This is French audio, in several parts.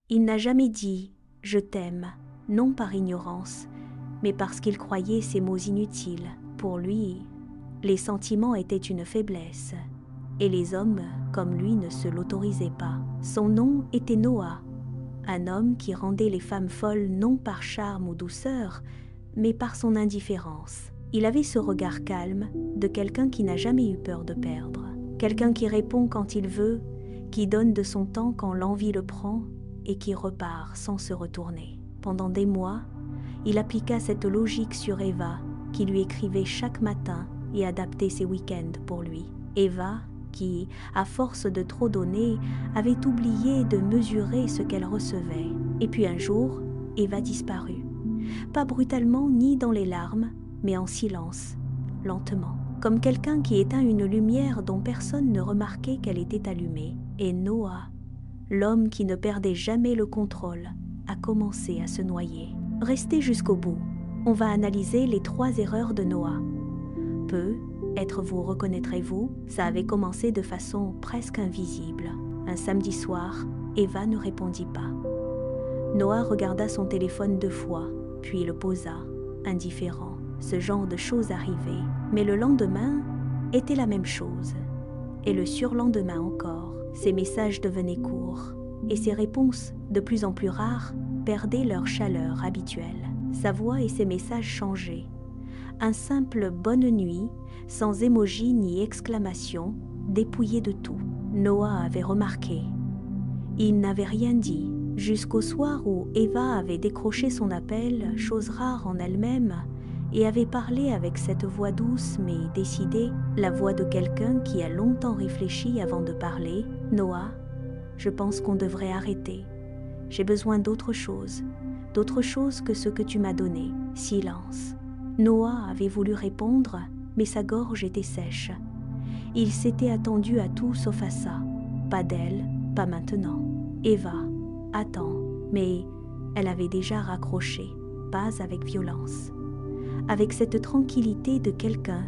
Il n'a jamais dit « je t'aime », non par ignorance, mais parce qu'il croyait ces mots inutiles. Pour lui, les sentiments étaient une faiblesse, et les hommes, comme lui, ne se l'autorisaient pas. Son nom était Noah, un homme qui rendait les femmes folles non par charme ou douceur, mais par son indifférence. Il avait ce regard calme de quelqu'un qui n'a jamais eu peur de perdre, quelqu'un qui répond quand il veut, qui donne de son temps quand l'envie le prend et qui repart sans se retourner. Pendant des mois, il appliqua cette logique sur Eva, qui lui écrivait chaque matin et adaptait ses week-ends pour lui. Eva, qui, à force de trop donner, avait oublié de mesurer ce qu'elle recevait. Et puis un jour, Eva disparut. Pas brutalement ni dans les larmes, mais en silence, lentement, comme quelqu'un qui éteint une lumière dont personne ne remarquait qu'elle était allumée. Et Noah, l'homme qui ne perdait jamais le contrôle, a commencé à se noyer. Restez jusqu'au bout. On va analyser les 3 erreurs de Noah. Vous reconnaîtrez-vous, ça avait commencé de façon presque invisible. Un samedi soir, Eva ne répondit pas. Noah regarda son téléphone 2 fois, puis le posa, indifférent. Ce genre de choses arrivait. Mais le lendemain était la même chose. Et le surlendemain encore, ses messages devenaient courts, et ses réponses, de plus en plus rares, perdaient leur chaleur habituelle. Sa voix et ses messages changeaient. Un simple « bonne nuit », sans émoji ni exclamation, dépouillé de tout. Noah avait remarqué. Il n'avait rien dit, jusqu'au soir où Eva avait décroché son appel, chose rare en elle-même, et avait parlé avec cette voix douce mais décidée, la voix de quelqu'un qui a longtemps réfléchi avant de parler. « Noah, je pense qu'on devrait arrêter. J'ai besoin d'autre chose que ce que tu m'as donné. » Silence. Noah avait voulu répondre, mais sa gorge était sèche. Il s'était attendu à tout sauf à ça. Pas d'elle, pas maintenant. Eva, attends, mais elle avait déjà raccroché, pas avec violence. Avec cette tranquillité de quelqu'un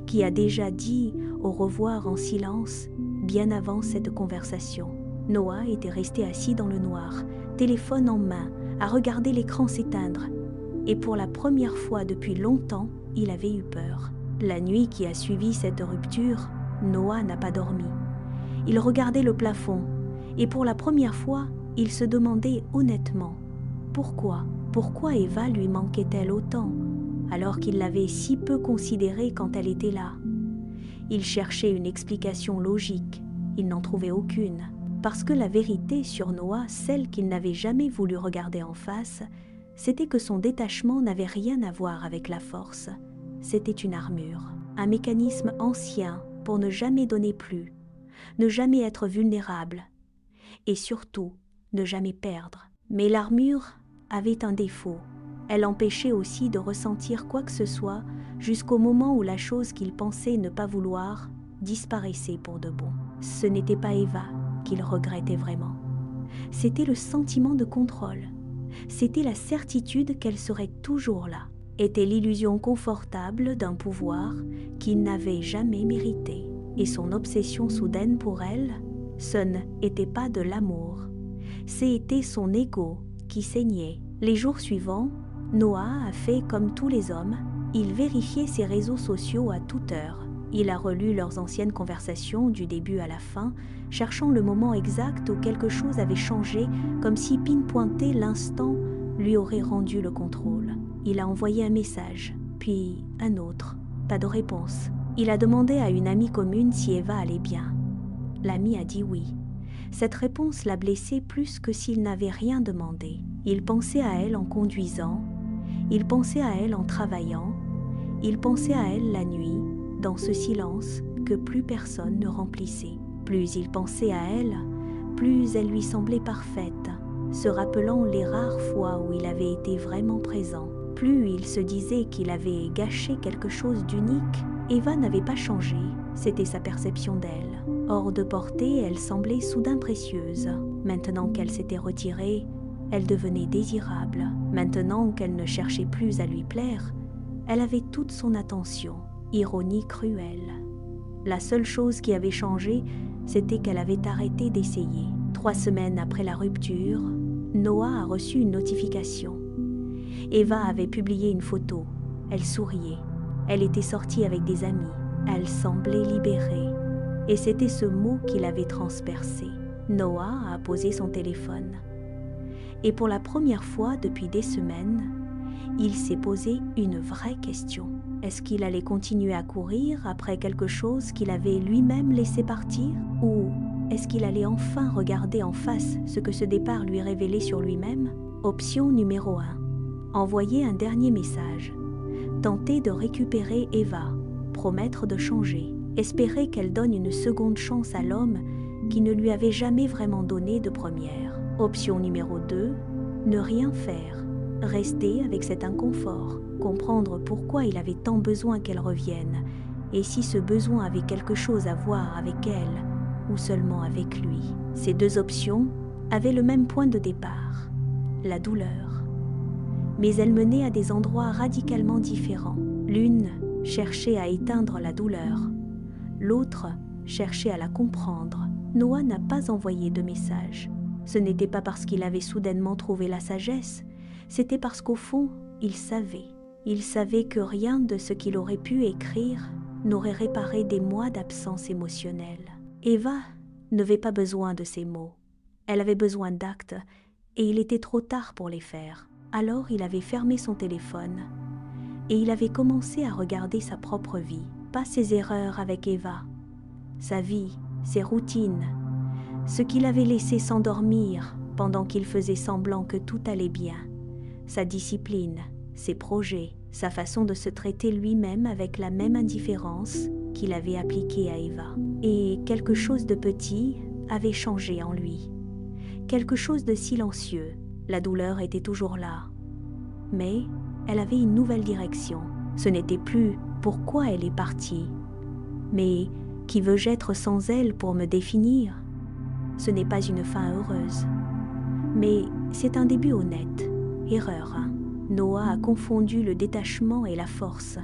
qui a déjà dit au revoir en silence bien avant cette conversation. Noah était resté assis dans le noir, téléphone en main, à regarder l'écran s'éteindre. Et pour la première fois depuis longtemps, il avait eu peur. La nuit qui a suivi cette rupture, Noah n'a pas dormi. Il regardait le plafond, et pour la première fois, il se demandait honnêtement pourquoi Eva lui manquait-elle autant, alors qu'il l'avait si peu considérée quand elle était là. Il cherchait une explication logique, il n'en trouvait aucune, parce que la vérité sur Noah, celle qu'il n'avait jamais voulu regarder en face, c'était que son détachement n'avait rien à voir avec la force. C'était une armure, un mécanisme ancien pour ne jamais donner plus, ne jamais être vulnérable, et surtout, ne jamais perdre. Mais l'armure avait un défaut. Elle empêchait aussi de ressentir quoi que ce soit jusqu'au moment où la chose qu'il pensait ne pas vouloir disparaissait pour de bon. Ce n'était pas Eva qu'il regrettait vraiment. C'était le sentiment de contrôle. C'était la certitude qu'elle serait toujours là. Était l'illusion confortable d'un pouvoir qu'il n'avait jamais mérité. Et son obsession soudaine pour elle, ce n'était pas de l'amour. C'était son ego qui saignait. Les jours suivants, Noah a fait comme tous les hommes. Il vérifiait ses réseaux sociaux à toute heure. Il a relu leurs anciennes conversations du début à la fin, cherchant le moment exact où quelque chose avait changé, comme si pinpointer l'instant lui aurait rendu le contrôle. Il a envoyé un message, puis un autre. Pas de réponse. Il a demandé à une amie commune si Eva allait bien. L'amie a dit oui. Cette réponse l'a blessé plus que s'il n'avait rien demandé. Il pensait à elle en conduisant, il pensait à elle en travaillant, il pensait à elle la nuit, dans ce silence que plus personne ne remplissait. Plus il pensait à elle, plus elle lui semblait parfaite, se rappelant les rares fois où il avait été vraiment présent. Plus il se disait qu'il avait gâché quelque chose d'unique. Eva n'avait pas changé, c'était sa perception d'elle. Hors de portée, elle semblait soudain précieuse. Maintenant qu'elle s'était retirée, elle devenait désirable. Maintenant qu'elle ne cherchait plus à lui plaire, elle avait toute son attention. Ironie cruelle. La seule chose qui avait changé, c'était qu'elle avait arrêté d'essayer. 3 semaines après la rupture, Noah a reçu une notification. Eva avait publié une photo. Elle souriait. Elle était sortie avec des amis. Elle semblait libérée. Et c'était ce mot qui l'avait transpercé. Noah a posé son téléphone. Et pour la première fois depuis des semaines, il s'est posé une vraie question. Est-ce qu'il allait continuer à courir après quelque chose qu'il avait lui-même laissé partir? Ou est-ce qu'il allait enfin regarder en face ce que ce départ lui révélait sur lui-même? Option numéro 1. Envoyer un dernier message. Tenter de récupérer Eva. Promettre de changer. Espérer qu'elle donne une seconde chance à l'homme qui ne lui avait jamais vraiment donné de première. Option numéro 2. Ne rien faire. Rester avec cet inconfort. Comprendre pourquoi il avait tant besoin qu'elle revienne et si ce besoin avait quelque chose à voir avec elle ou seulement avec lui. Ces deux options avaient le même point de départ, la douleur. Mais elles menaient à des endroits radicalement différents. L'une cherchait à éteindre la douleur, l'autre cherchait à la comprendre. Noah n'a pas envoyé de message. Ce n'était pas parce qu'il avait soudainement trouvé la sagesse, c'était parce qu'au fond, il savait. Il savait que rien de ce qu'il aurait pu écrire n'aurait réparé des mois d'absence émotionnelle. Eva n'avait pas besoin de ces mots. Elle avait besoin d'actes, et il était trop tard pour les faire. Alors il avait fermé son téléphone, et il avait commencé à regarder sa propre vie, pas ses erreurs avec Eva, sa vie, ses routines, ce qu'il avait laissé s'endormir pendant qu'il faisait semblant que tout allait bien, sa discipline, ses projets, sa façon de se traiter lui-même avec la même indifférence qu'il avait appliquée à Eva. Et quelque chose de petit avait changé en lui. Quelque chose de silencieux. La douleur était toujours là. Mais elle avait une nouvelle direction. Ce n'était plus « pourquoi elle est partie ?» mais « qui veux-je être sans elle pour me définir ?» Ce n'est pas une fin heureuse. Mais c'est un début honnête. Erreur, hein? Noah a confondu le détachement et la force.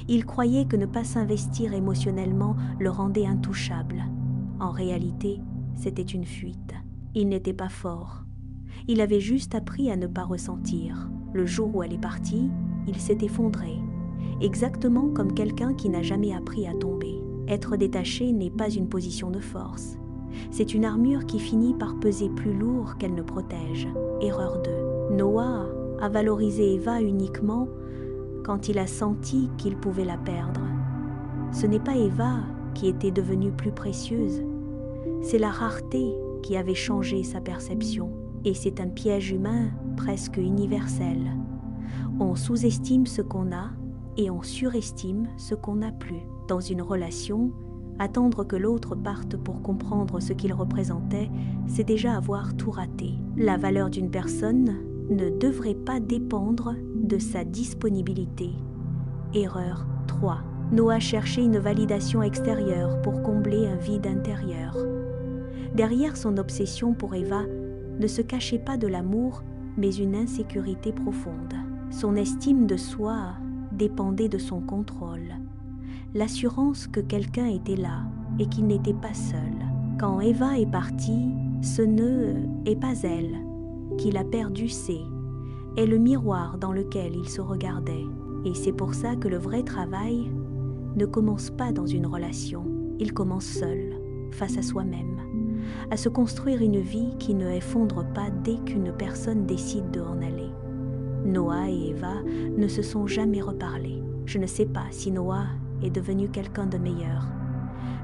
Il croyait que ne pas s'investir émotionnellement le rendait intouchable. En réalité, c'était une fuite. Il n'était pas fort. Il avait juste appris à ne pas ressentir. Le jour où elle est partie, il s'est effondré. Exactement comme quelqu'un qui n'a jamais appris à tomber. Être détaché n'est pas une position de force. C'est une armure qui finit par peser plus lourd qu'elle ne protège. Erreur 2. Noah a valorisé Eva uniquement quand il a senti qu'il pouvait la perdre. Ce n'est pas Eva qui était devenue plus précieuse, c'est la rareté qui avait changé sa perception. Et c'est un piège humain presque universel. On sous-estime ce qu'on a et on surestime ce qu'on n'a plus. Dans une relation, attendre que l'autre parte pour comprendre ce qu'il représentait, c'est déjà avoir tout raté. La valeur d'une personne ne devrait pas dépendre de sa disponibilité. Erreur 3. Noah cherchait une validation extérieure pour combler un vide intérieur. Derrière son obsession pour Eva ne se cachait pas de l'amour, mais une insécurité profonde. Son estime de soi dépendait de son contrôle. L'assurance que quelqu'un était là et qu'il n'était pas seul. Quand Eva est partie, ce n'est pas elle. Qui l'a perdu, est le miroir dans lequel il se regardait. Et c'est pour ça que le vrai travail ne commence pas dans une relation. Il commence seul, face à soi-même, à se construire une vie qui ne effondre pas dès qu'une personne décide de en aller. Noah et Eva ne se sont jamais reparlés. Je ne sais pas si Noah est devenu quelqu'un de meilleur.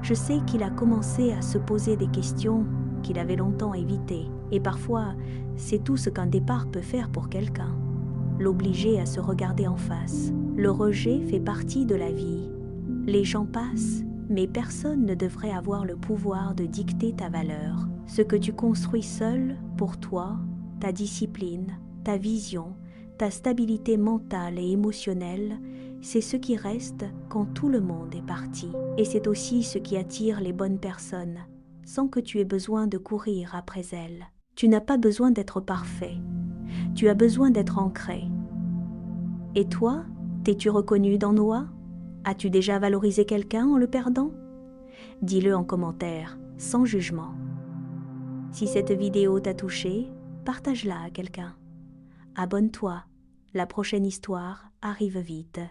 Je sais qu'il a commencé à se poser des questions qu'il avait longtemps évitées. Et parfois, c'est tout ce qu'un départ peut faire pour quelqu'un. L'obliger à se regarder en face. Le rejet fait partie de la vie. Les gens passent, mais personne ne devrait avoir le pouvoir de dicter ta valeur. Ce que tu construis seul, pour toi, ta discipline, ta vision, ta stabilité mentale et émotionnelle, c'est ce qui reste quand tout le monde est parti. Et c'est aussi ce qui attire les bonnes personnes, sans que tu aies besoin de courir après elles. Tu n'as pas besoin d'être parfait. Tu as besoin d'être ancré. Et toi, t'es-tu reconnu dans Noah? As-tu déjà valorisé quelqu'un en le perdant? Dis-le en commentaire, sans jugement. Si cette vidéo t'a touché, partage-la à quelqu'un. Abonne-toi, la prochaine histoire arrive vite.